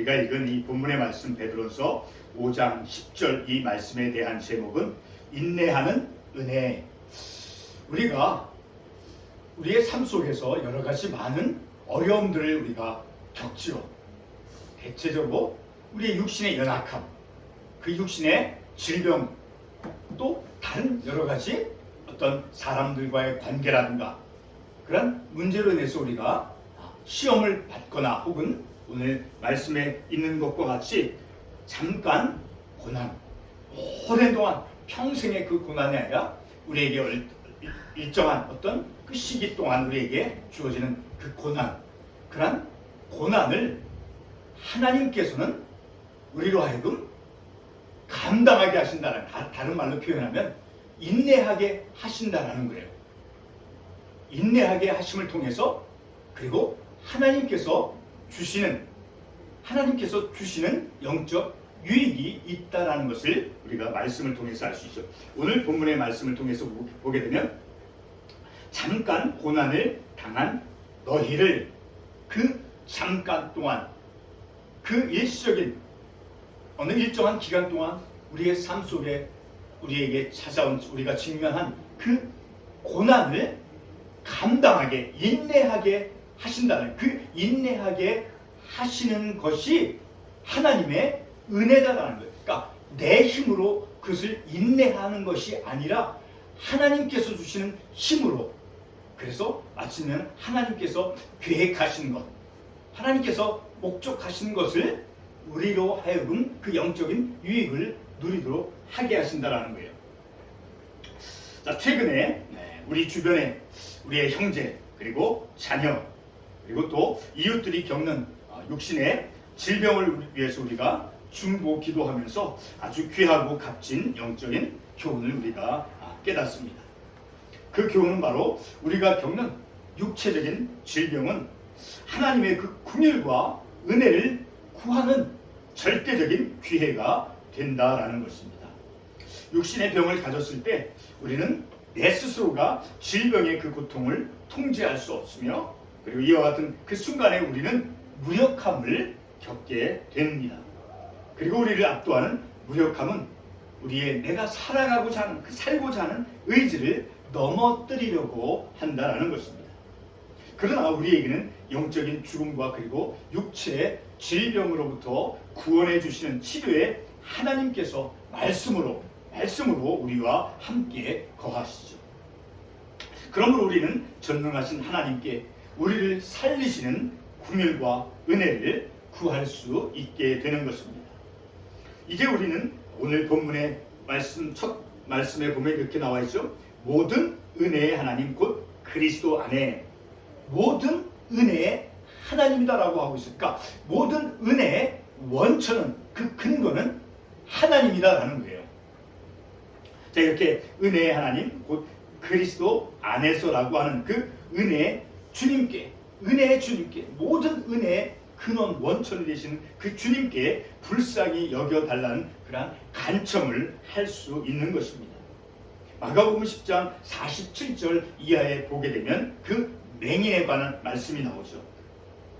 우리가 읽은 이 본문의 말씀 베드로서 5장 10절 이 말씀에 대한 제목은 인내하는 은혜. 우리가 우리의 삶 속에서 여러 가지 많은 어려움들을 우리가 겪지요. 대체적으로 우리의 육신의 연약함, 그 육신의 질병, 또 다른 여러 가지 어떤 사람들과의 관계라든가 그런 문제로 인해서 우리가 시험을 받거나 혹은 오늘 말씀에 있는 것과 같이 잠깐 고난, 오랜 동안 평생의 그 고난이 아니라 우리에게 일정한 어떤 그 시기 동안 우리에게 주어지는 그 고난, 그런 고난을 하나님께서는 우리로 하여금 감당하게 하신다는, 다른 말로 표현하면 인내하게 하신다라는 거예요. 인내하게 하심을 통해서, 그리고 하나님께서 주시는 영적 유익이 있다라는 것을 우리가 말씀을 통해서 알 수 있죠. 오늘 본문의 말씀을 통해서 보게 되면 잠깐 고난을 당한 너희를, 그 잠깐 동안, 그 일시적인 어느 일정한 기간 동안 우리의 삶 속에 우리에게 찾아온, 우리가 직면한 그 고난을 감당하게, 인내하게 하신다는, 그 인내하게 하시는 것이 하나님의 은혜다라는 거예요. 그러니까 내 힘으로 그것을 인내하는 것이 아니라 하나님께서 주시는 힘으로. 그래서 마치면 하나님께서 계획하신 것, 하나님께서 목적하신 것을 우리로 하여금 그 영적인 유익을 누리도록 하게 하신다라는 거예요. 자, 최근에 우리 주변에 우리의 형제, 그리고 자녀, 그리고 또 이웃들이 겪는 육신의 질병을 위해서 우리가 중보 기도하면서 아주 귀하고 값진 영적인 교훈을 우리가 깨닫습니다. 그 교훈은 바로 우리가 겪는 육체적인 질병은 하나님의 그 긍휼과 은혜를 구하는 절대적인 기회가 된다라는 것입니다. 육신의 병을 가졌을 때 우리는 내 스스로가 질병의 그 고통을 통제할 수 없으며, 그리고 이와 같은 그 순간에 우리는 무력함을 겪게 됩니다. 그리고 우리를 압도하는 무력함은 우리의 내가 살아가고자 하는, 그 살고자 하는 의지를 넘어뜨리려고 한다라는 것입니다. 그러나 우리에게는 영적인 죽음과 그리고 육체의 질병으로부터 구원해 주시는 치료에 하나님께서 말씀으로 우리와 함께 거하시죠. 그러므로 우리는 전능하신 하나님께 우리를 살리시는 긍휼과 은혜를 구할 수 있게 되는 것입니다. 이제 우리는 오늘 본문의 첫 말씀에 보면 이렇게 나와 있죠. 모든 은혜의 하나님 곧 그리스도 안에, 모든 은혜의 하나님이다라고 하고 있으니까 모든 은혜의 원천은, 그 근거는 하나님이다라는 거예요. 자, 이렇게 은혜의 하나님 곧 그리스도 안에서라고 하는 그 은혜의 주님께, 모든 은혜의 근원 원천이 되시는 그 주님께 불쌍히 여겨달라는 그런 간청을 할 수 있는 것입니다. 마가복음 10장 47절 이하에 보게 되면 그 맹인에 관한 말씀이 나오죠.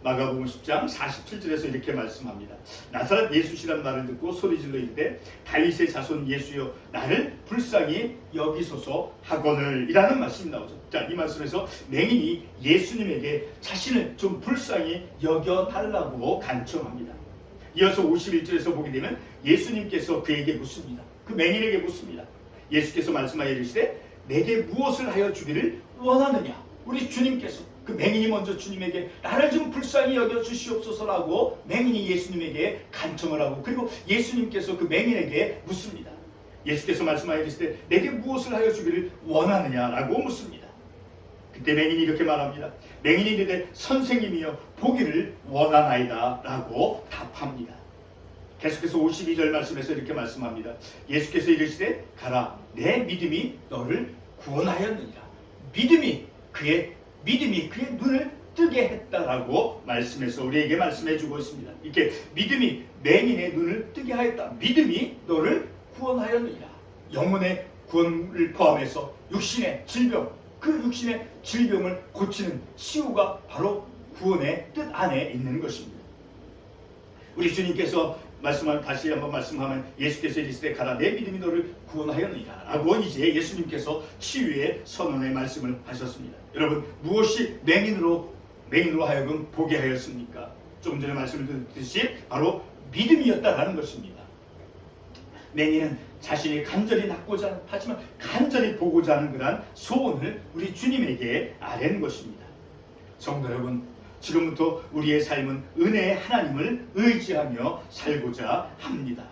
마가복음 10장 47절에서 이렇게 말씀합니다. 나사렛 예수시란 말을 듣고 소리질러 이르되 다윗의 자손 예수여 나를 불쌍히 여기소서 하거늘, 이라는 말씀이 나오죠. 자, 이 말씀에서 맹인이 예수님에게 자신을 좀 불쌍히 여겨달라고 간청합니다. 이어서 51절에서 보게 되면 예수님께서 그에게 묻습니다. 그 맹인에게 묻습니다. 예수께서 말씀하여 이르시되 내게 무엇을 하여 주기를 원하느냐. 우리 주님께서, 그 맹인이 먼저 주님에게 나를 좀 불쌍히 여겨 주시옵소서라고 맹인이 예수님에게 간청을 하고, 그리고 예수님께서 그 맹인에게 묻습니다. 예수께서 말씀하여 이르시되 내게 무엇을 하여 주기를 원하느냐라고 묻습니다. 그때 맹인이 이렇게 말합니다. 맹인이 이르되 선생님이여 보기를 원하나이다 라고 답합니다. 계속해서 52절 말씀에서 이렇게 말씀합니다. 예수께서 이르시되 가라 내 믿음이 너를 구원하였느니라. 믿음이 그의 눈을 뜨게 했다라고 말씀해서 우리에게 말씀해 주고 있습니다. 이렇게 믿음이 맹인의 눈을 뜨게 하였다. 믿음이 너를 구원하였느니라. 영혼의 구원을 포함해서 육신의 질병, 그 육신의 질병을 고치는 치유가 바로 구원의 뜻 안에 있는 것입니다. 우리 주님께서 다시 한번 말씀하면 예수께서 이르시되 가라 내 믿음이 너를 구원하였느니라 라고 이제 예수님께서 치유의 선언의 말씀을 하셨습니다. 여러분, 무엇이 맹인으로 하여금 보게 하였습니까? 조금 전에 말씀을 드렸듯이 바로 믿음이었다라는 것입니다. 맹인은 자신이 간절히 낳고자 하지만 간절히 보고자 하는 그러한 소원을 우리 주님에게 아뢰는 것입니다. 성도 여러분, 지금부터 우리의 삶은 은혜의 하나님을 의지하며 살고자 합니다.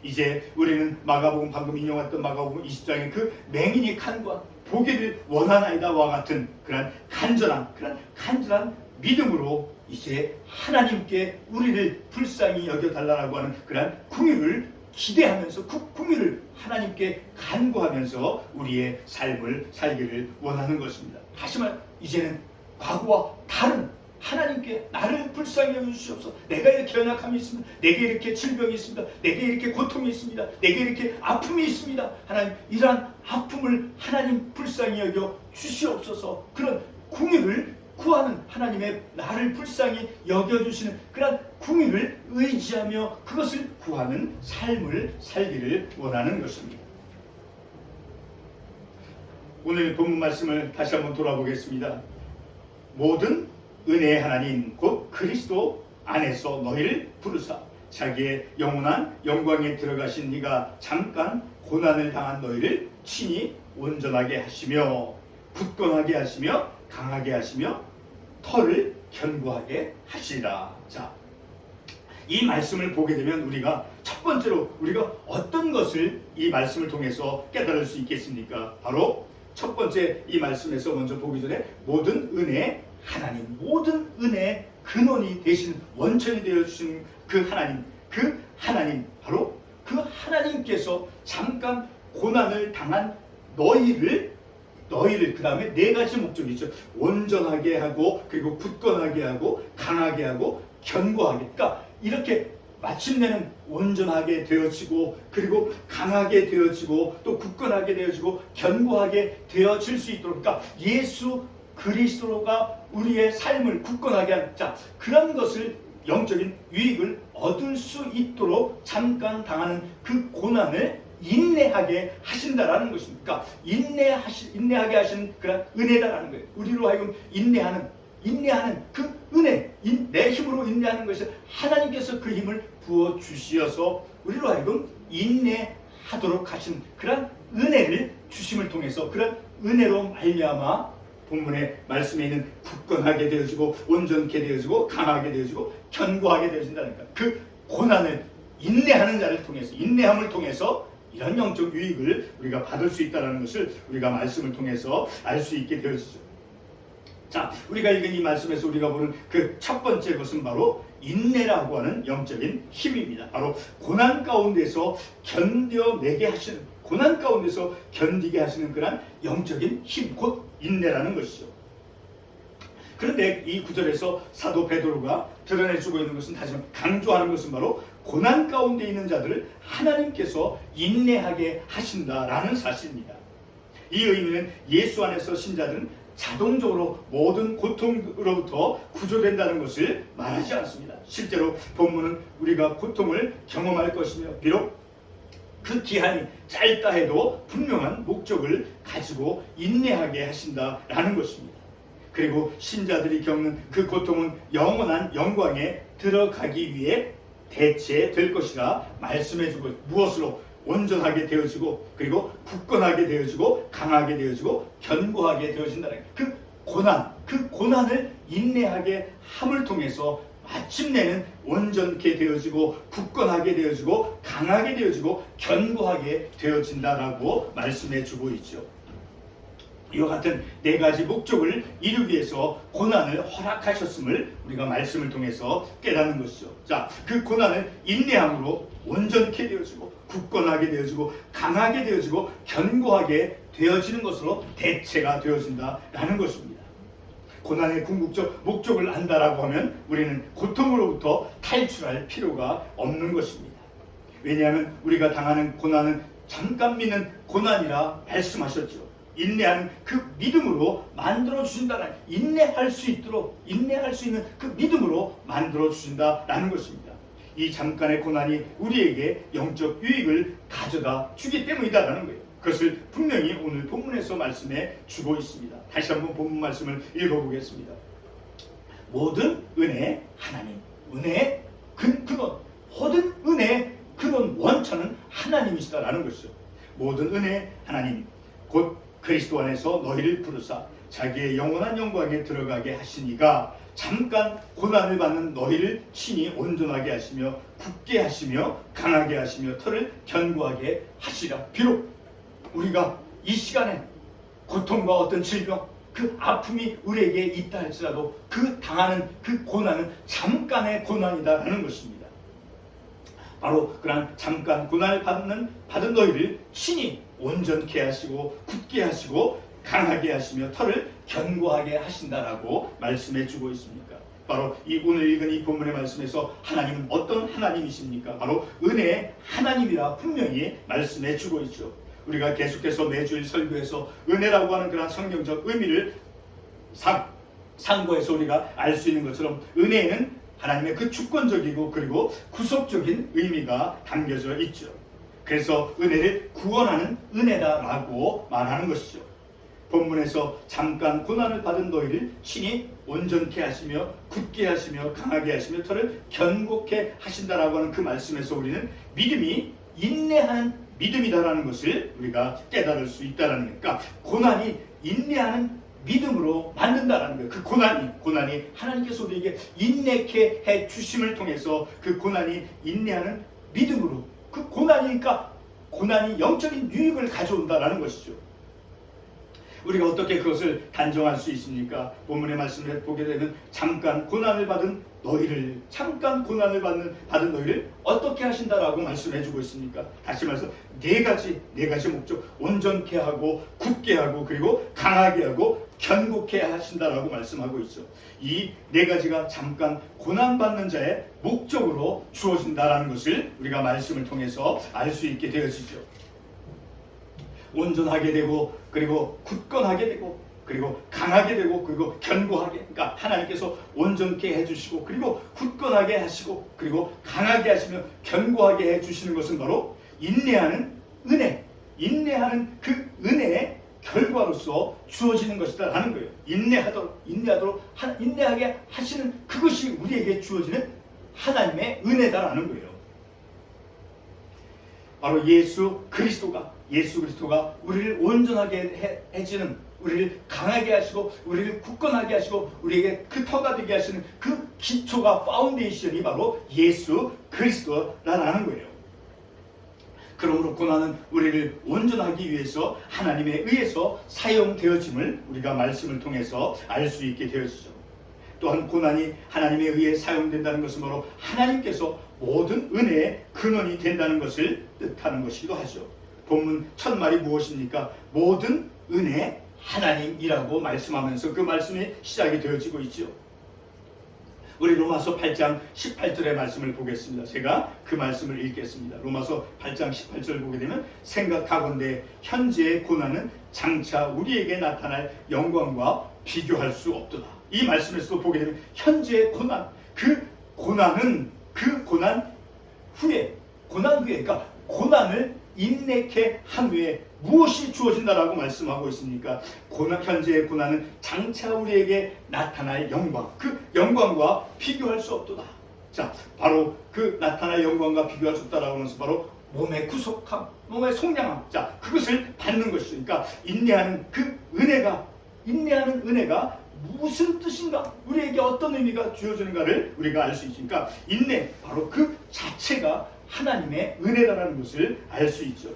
이제 우리는 마가복음, 방금 인용했던 마가복음 20장의 그 맹인이 간구한 보기를 원하나이다와 같은 그런 간절한 믿음으로 이제 하나님께 우리를 불쌍히 여겨달라고 하는 그런 궁유를 기대하면서 그 궁유를 하나님께 간구하면서 우리의 삶을 살기를 원하는 것입니다. 하지만 이제는 과거와 다른 하나님께 나를 불쌍히 여겨주시옵소서. 내가 이렇게 연약함이 있습니다. 내게 이렇게 질병이 있습니다. 내게 이렇게 고통이 있습니다. 내게 이렇게 아픔이 있습니다. 하나님, 이러한 아픔을 하나님 불쌍히 여겨 주시옵소서. 그런 궁유를 구하는, 하나님의 나를 불쌍히 여겨주시는 그런 궁유를 의지하며 그것을 구하는 삶을 살기를 원하는 것입니다. 오늘 본문 말씀을 다시 한번 돌아보겠습니다. 모든 은혜의 하나님 곧 그리스도 안에서 너희를 부르사 자기의 영원한 영광에 들어가신 이가 잠깐 고난을 당한 너희를 친히 온전하게 하시며 굳건하게 하시며 강하게 하시며 터를 견고하게 하시리라. 자, 이 말씀을 보게 되면 우리가 첫 번째로 우리가 어떤 것을 이 말씀을 통해서 깨달을 수 있겠습니까? 바로 첫 번째 이 말씀에서 먼저 보기 전에 모든 은혜 하나님, 모든 은혜의 근원이 되신, 원천이 되어주신 그 하나님, 바로 그 하나님께서 잠깐 고난을 당한 너희를 그 다음에 네 가지 목적이 있죠. 온전하게 하고, 그리고 굳건하게 하고, 강하게 하고, 견고하게. 그러니까 이렇게 마침내는 온전하게 되어지고, 그리고 강하게 되어지고, 또 굳건하게 되어지고, 견고하게 되어질 수 있도록, 그러니까 예수 그리스도가 우리의 삶을 굳건하게 한, 자, 그런 것을, 영적인 유익을 얻을 수 있도록 잠깐 당하는 그 고난을 인내하게 하신다라는 것입니다. 그러니까 인내하게 하신 그런 은혜다라는 거예요. 우리로 하여금 인내하는 그 은혜, 내 힘으로 인내하는 것이 하나님께서 그 힘을 부어 주시어서 우리로 하여금 인내하도록 하신 그런 은혜를 주심을 통해서, 그런 은혜로 말미암아 본문의 말씀에 있는 굳건하게 되어지고 온전케 되어지고 강하게 되어지고 견고하게 되어진다니까. 그 고난을 인내하는 자를 통해서, 인내함을 통해서 이런 영적 유익을 우리가 받을 수 있다는 것을 우리가 말씀을 통해서 알 수 있게 되어지죠. 자, 우리가 읽은 이 말씀에서 우리가 보는 그 첫 번째 것은 바로 인내라고 하는 영적인 힘입니다. 바로 고난 가운데서 견뎌내게 하시는, 고난 가운데서 견디게 하시는 그런 영적인 힘, 곧 인내라는 것이죠. 그런데 이 구절에서 사도 베드로가 드러내주고 있는 것은, 다시 한번 강조하는 것은 바로 고난 가운데 있는 자들을 하나님께서 인내하게 하신다라는 사실입니다. 이 의미는 예수 안에서 신자들은 자동적으로 모든 고통으로부터 구조된다는 것을 말하지 않습니다. 실제로 본문은 우리가 고통을 경험할 것이며, 비록 그 기한이 짧다 해도 분명한 목적을 가지고 인내하게 하신다라는 것입니다. 그리고 신자들이 겪는 그 고통은 영원한 영광에 들어가기 위해 대체될 것이라 말씀해주고, 무엇으로? 온전하게 되어지고, 그리고 굳건하게 되어지고, 강하게 되어지고, 견고하게 되어진다는 그 고난을 인내하게 함을 통해서 마침내는 온전케 되어지고, 굳건하게 되어지고, 강하게 되어지고, 견고하게 되어진다라고 말씀해주고 있죠. 이와 같은 네 가지 목적을 이루기 위해서 고난을 허락하셨음을 우리가 말씀을 통해서 깨닫는 것이죠. 자, 그 고난을 인내함으로 온전케 되어지고, 굳건하게 되어지고, 강하게 되어지고, 견고하게 되어지는 것으로 대체가 되어진다라는 것입니다. 고난의 궁극적 목적을 안다라고 하면 우리는 고통으로부터 탈출할 필요가 없는 것입니다. 왜냐하면 우리가 당하는 고난은 잠깐 미는 고난이라 말씀하셨죠. 인내하는 그 믿음으로 만들어 주신다는, 인내할 수 있는 그 믿음으로 만들어 주신다라는 것입니다. 이 잠깐의 고난이 우리에게 영적 유익을 가져다 주기 때문이다라는 거예요. 그것을 분명히 오늘 본문에서 말씀해 주고 있습니다. 다시 한번 본문 말씀을 읽어보겠습니다. 모든 은혜 하나님, 은혜의 근원, 모든 은혜의 근원 원천은 하나님이시다라는 것이죠. 모든 은혜 하나님, 곧 그리스도 안에서 너희를 부르사 자기의 영원한 영광에 들어가게 하시니가 잠깐 고난을 받는 너희를 친히 온전하게 하시며 굳게 하시며 강하게 하시며 털을 견고하게 하시라. 비록 우리가 이 시간에 고통과 어떤 질병, 그 아픔이 우리에게 있다 할지라도 그 당하는 그 고난은 잠깐의 고난이다라는 것입니다. 바로 그러한 잠깐 고난을 받은 너희를 친히 온전케 하시고 굳게 하시고 강하게 하시며 털을 견고하게 하신다라고 말씀해 주고 있습니까? 바로 이 오늘 읽은 이 본문의 말씀에서 하나님은 어떤 하나님이십니까? 바로 은혜의 하나님이라 분명히 말씀해 주고 있죠. 우리가 계속해서 매주일 설교에서 은혜라고 하는 그런 성경적 의미를 상고해서 우리가 알 수 있는 것처럼 은혜에는 하나님의 그 주권적이고 그리고 구속적인 의미가 담겨져 있죠. 그래서 은혜를 구원하는 은혜다라고 말하는 것이죠. 본문에서 잠깐 고난을 받은 너희를 친히 온전케 하시며 굳게 하시며 강하게 하시며 털을 견고케 하신다라고 하는 그 말씀에서 우리는 믿음이 인내하는 믿음이다라는 것을 우리가 깨달을 수 있다라는 거예요. 그러니까 고난이 인내하는 믿음으로 만든다라는 거예요. 그 고난이 하나님께서 우리에게 인내케 해 주심을 통해서 그 고난이 인내하는 믿음으로, 그 고난이니까 고난이 영적인 유익을 가져온다라는 것이죠. 우리가 어떻게 그것을 단정할 수 있습니까? 본문의 말씀을 보게 되면 잠깐 고난을 받은 너희를 어떻게 하신다라고 말씀해 주고 있습니까? 다시 말해서 네 가지 목적, 온전케 하고 굳게 하고 그리고 강하게 하고 견고케 하신다라고 말씀하고 있죠. 이 네 가지가 잠깐 고난받는 자의 목적으로 주어진다라는 것을 우리가 말씀을 통해서 알 수 있게 되어지죠. 온전하게 되고 그리고 굳건하게 되고 그리고 강하게 되고 그리고 견고하게, 그러니까 하나님께서 온전케 해주시고 그리고 굳건하게 하시고 그리고 강하게 하시며 견고하게 해주시는 것은 바로 인내하는 은혜, 인내하는 그 은혜의 결과로서 주어지는 것이다 하는 거예요. 인내하게 하시는 그것이 우리에게 주어지는 하나님의 은혜다라는 거예요. 바로 예수 그리스도가 우리를 온전하게 해주는, 우리를 강하게 하시고 우리를 굳건하게 하시고 우리에게 그 터가 되게 하시는 그 기초가, 파운데이션이 바로 예수 그리스도라는 거예요. 그러므로 고난은 우리를 온전하기 위해서 하나님에 의해서 사용되어짐을 우리가 말씀을 통해서 알 수 있게 되어지죠. 또한 고난이 하나님에 의해 사용된다는 것은 바로 하나님께서 모든 은혜의 근원이 된다는 것을 뜻하는 것이기도 하죠. 본문 첫 말이 무엇입니까? 모든 은혜 하나님이라고 말씀하면서 그 말씀이 시작이 되어지고 있죠. 우리 로마서 8장 18절의 말씀을 보겠습니다. 제가 그 말씀을 읽겠습니다. 로마서 8장 18절을 보게 되면 생각하건대 현재의 고난은 장차 우리에게 나타날 영광과 비교할 수 없도다. 이 말씀에서도 보게 되면 현재의 고난, 그 고난 후에, 그러니까 고난을 인내케 한 후에 무엇이 주어진다라고 말씀하고 있습니까? 현재의 고난은 장차 우리에게 나타날 영광, 그 영광과 비교할 수 없도다. 자, 바로 그 나타날 영광과 비교할 수 없다라고 하면서 바로 몸의 구속함, 몸의 속량함, 자, 그것을 받는 것이죠. 그러니까 인내하는 은혜가 무슨 뜻인가, 우리에게 어떤 의미가 주어지는가를 우리가 알 수 있으니까 인내, 바로 그 자체가 하나님의 은혜라는 것을 알 수 있죠.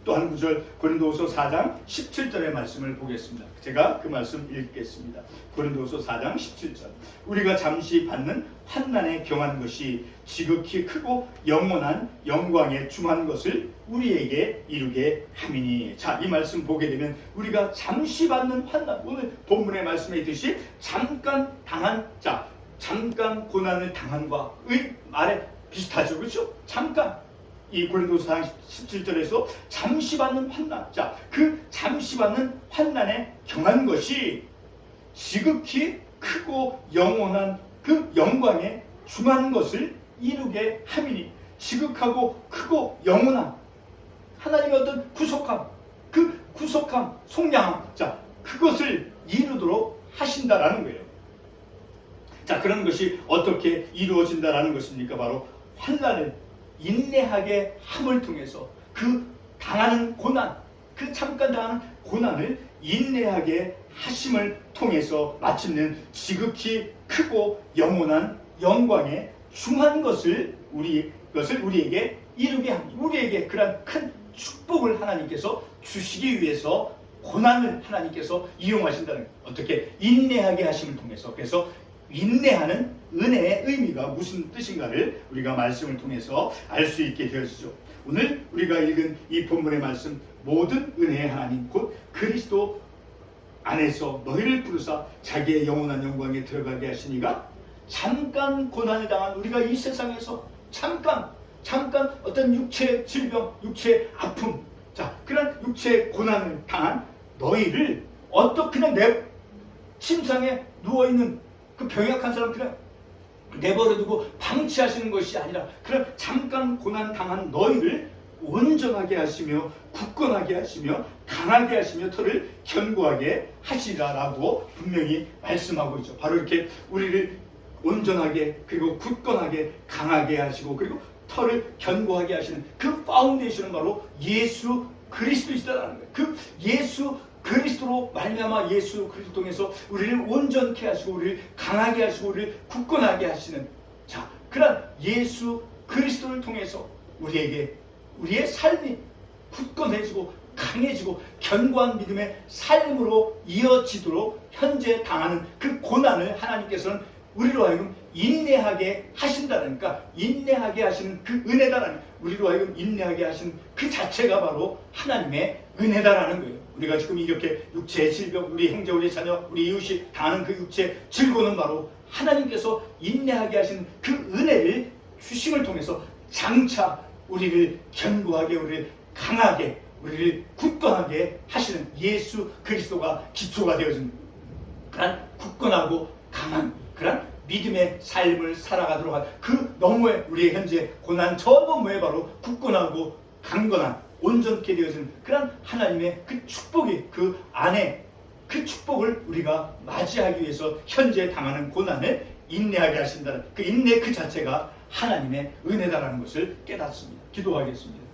또 한 구절 고린도후서 4장 17절의 말씀을 보겠습니다. 제가 그 말씀 읽겠습니다. 고린도후서 4장 17절. 우리가 잠시 받는 환난에 경한 것이 지극히 크고 영원한 영광에 중한 것을 우리에게 이루게 함이니. 자, 이 말씀 보게 되면 우리가 잠시 받는 환난, 오늘 본문의 말씀에 있듯이 잠깐 고난을 당한과 의 말에 비슷하죠. 그렇죠? 잠깐. 이 고린도서 4장 17절에서 잠시 받는 환난. 자, 그 잠시 받는 환난에 경한 것이 지극히 크고 영원한 그 영광에 중한 것을 이루게 함이니 지극하고 크고 영원한 하나님의 어떤 구속함, 그 구속함, 속량함, 자 그것을 이루도록 하신다라는 거예요. 자, 그런 것이 어떻게 이루어진다라는 것입니까? 바로 환난을 인내하게 함을 통해서 그 당하는 고난, 그 잠깐 당하는 고난을 인내하게 하심을 통해서 마침내 지극히 크고 영원한 영광에 중한 것을 우리에게 이루게 합니다. 우리에게 그런 큰 축복을 하나님께서 주시기 위해서 고난을 하나님께서 이용하신다는 거예요. 어떻게? 인내하게 하심을 통해서. 그래서 인내하는 은혜의 의미가 무슨 뜻인가를 우리가 말씀을 통해서 알 수 있게 되어지죠. 오늘 우리가 읽은 이 본문의 말씀, 모든 은혜의 하나님 곧 그리스도 안에서 너희를 부르사 자기의 영원한 영광에 들어가게 하시니가, 잠깐 고난을 당한 우리가 이 세상에서 잠깐 어떤 육체의 질병, 육체의 아픔, 자 그런 육체의 고난을 당한 너희를 그냥 내 침상에 누워있는 그 병약한 사람 그냥 내버려두고 방치하시는 것이 아니라, 그런 잠깐 고난 당한 너희를 온전하게 하시며 굳건하게 하시며 강하게 하시며 털을 견고하게 하시라라고 분명히 말씀하고 있죠. 바로 이렇게 우리를 온전하게 그리고 굳건하게 강하게 하시고 그리고 털을 견고하게 하시는 그 파운데이션은 바로 예수 그리스도이시다라는 거예요. 그 예수 그리스도로 말미암아 예수 그리스도 통해서 우리를 온전케 하시고 우리를 강하게 하시고 우리를 굳건하게 하시는, 자 그런 예수 그리스도를 통해서 우리에게 우리의 삶이 굳건해지고 강해지고 견고한 믿음의 삶으로 이어지도록 현재 당하는 그 고난을 하나님께서는 우리로 하여금 인내하게 하신다니까, 인내하게 하시는 그 은혜다라는, 우리로 하여금 인내하게 하시는 그 자체가 바로 하나님의 은혜다라는 거예요. 우리가 지금 이렇게 육체의 질병, 우리 형제, 우리 자녀, 우리 이웃이 당하는 그 육체의 질고는 바로 하나님께서 인내하게 하시는 그 은혜를 주심을 통해서 장차 우리를 견고하게, 우리를 강하게, 우리를 굳건하게 하시는 예수 그리스도가 기초가 되어진 그런 굳건하고 강한 그런 믿음의 삶을 살아가도록 한 그 너머에 우리의 현재 고난 저 너머에 바로 굳건하고 강건한 온전케 되어진 그런 하나님의 그 축복이 그 안에, 그 축복을 우리가 맞이하기 위해서 현재 당하는 고난을 인내하게 하신다는 그 인내 그 자체가 하나님의 은혜다라는 것을 깨닫습니다. 기도하겠습니다.